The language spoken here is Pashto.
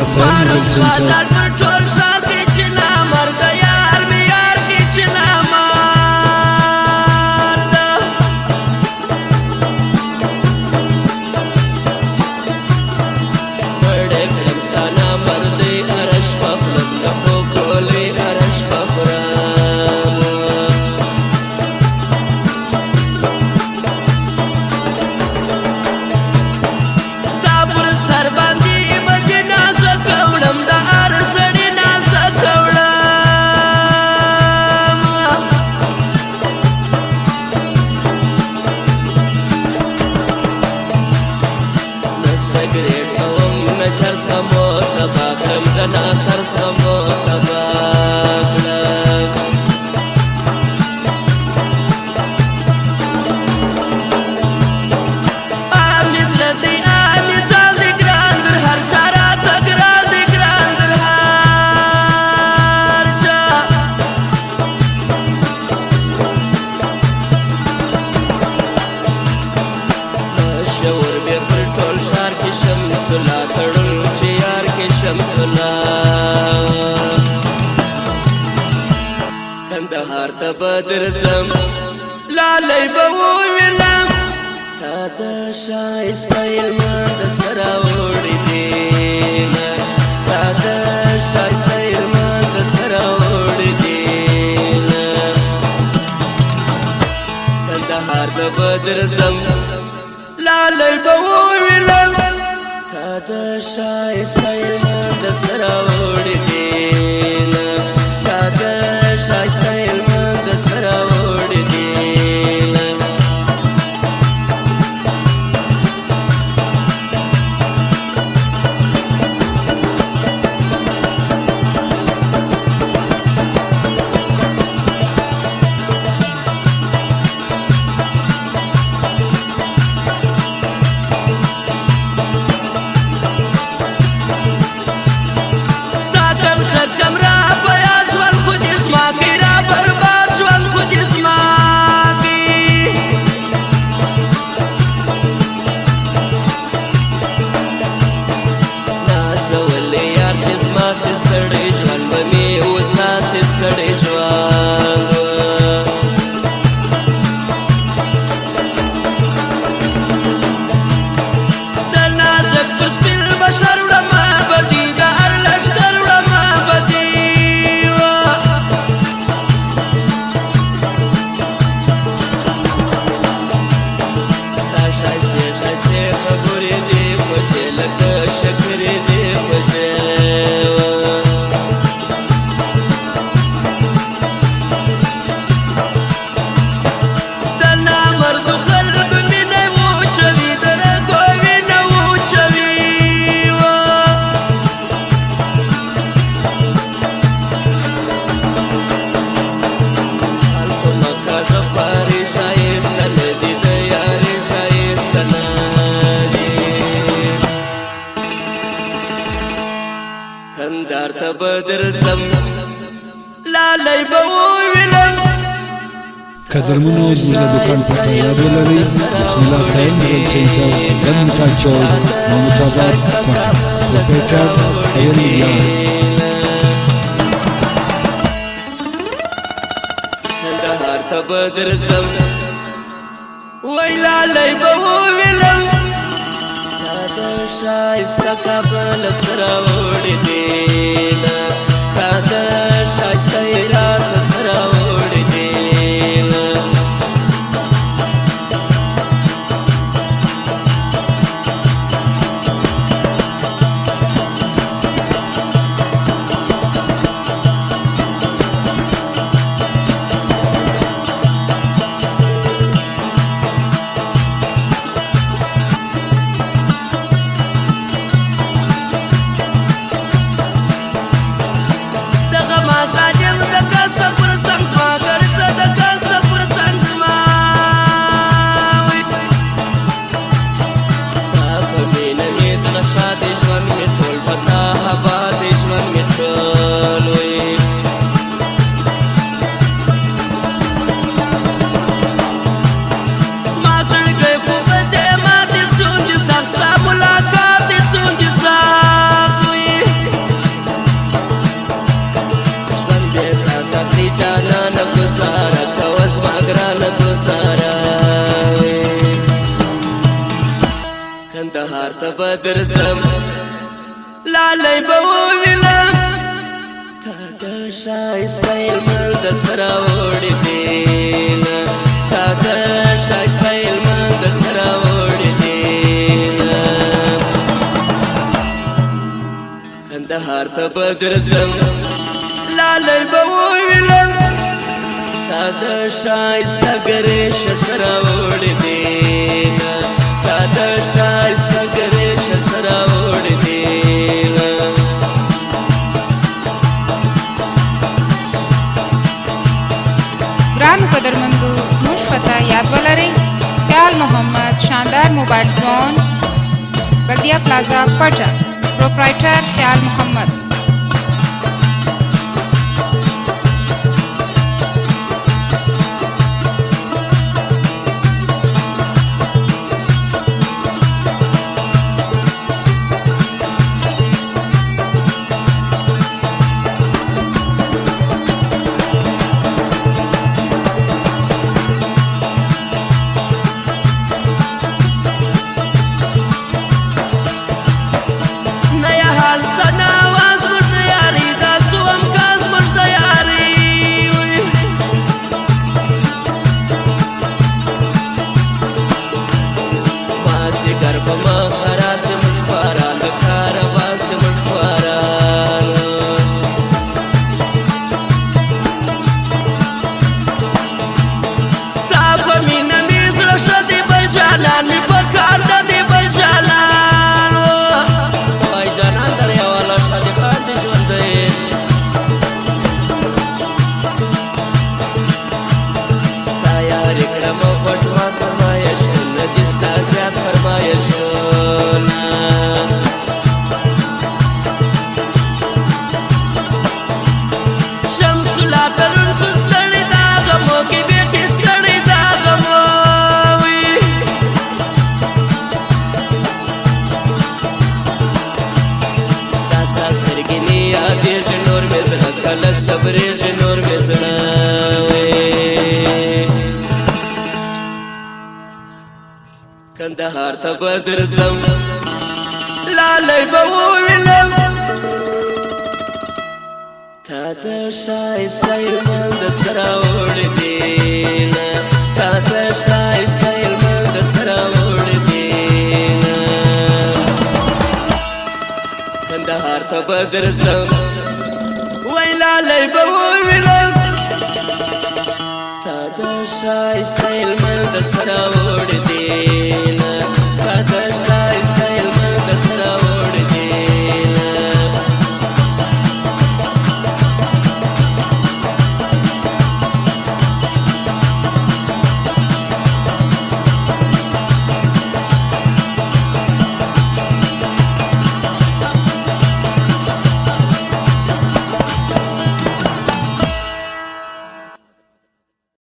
الله سعيد سوادر پر ټول ښار کې چې نامرد یار مې یار کې چې نامرد مړې کړم ستا نامردۍ هره شپه خورم د خوب ګولۍ هره شپه خورم ستا پر سر باندې سګریټ کوم نه چرس مو تبا کړم د ناترس مو تبا کړم آمی زړه دی آمی ځان دی ګران در هر چا راته ګران دی ګران در هر چا شعور بیا پر ټول ښار کې شمس الله تړل چې یار کې شمس الله کندهار ته به درځم لالی به ووینم تا د ښایسته علمه د سره وړي دینه تا د ښایسته علمه د سره وړي دینه کندهار ته به درځم لالی به ووینم تا د ښایسته علمه د سره وړي دینه تا د ښایسته علمه د سره وړي دینه شکم را پیاد ژوند خو دې زما کوي را برباد ژوند خو دې زما کوي نازولی یار چې زما سې ستړی ژوند به مې اوس هسې ستړی ژوند د نازک په سپین بشر وړمه بدي د هر لښکر کندهار ته به درځم لالی به ووینم قدرمنو زموږ د دوکان پته یاد ولرئ بسم الله سعید موبایل سنټر ګن میټا چوک محمود آباد کوټه پروپرایټر ایل یار کندهار ته به درځم وای لالی به ووینم تا د ښایسته کابل سره وړي دینه تا د ښایسته هرات سره وړي دینه دغه ما ساجم د کاسته ته به درځم لالی به ووینم تا د ښایسته علمه د څه راوړې دینه تا د ښایسته علمه د څه راوړې دینه کندهار ته به درځم لالی به ووینم تا د ښایسته ګریشه څه راوړې دینه تا د ښایسته ګریشه څه راوړې دینه ګرانو قدرمندو زموږ پته یاد ولرئ خیال محمد شاندار موبایل زون بلدیه پلازا کوټه پروپرایټر خیال محمد کندهار ته به درځم لالی به ووینم تا د ښایسته علمه د څه راوړې دینه تا د ښایسته علمه د څه راوړې دینه کندهار ته به درځم وای لالی به ووینم تا د ښایسته علمه د څه راوړې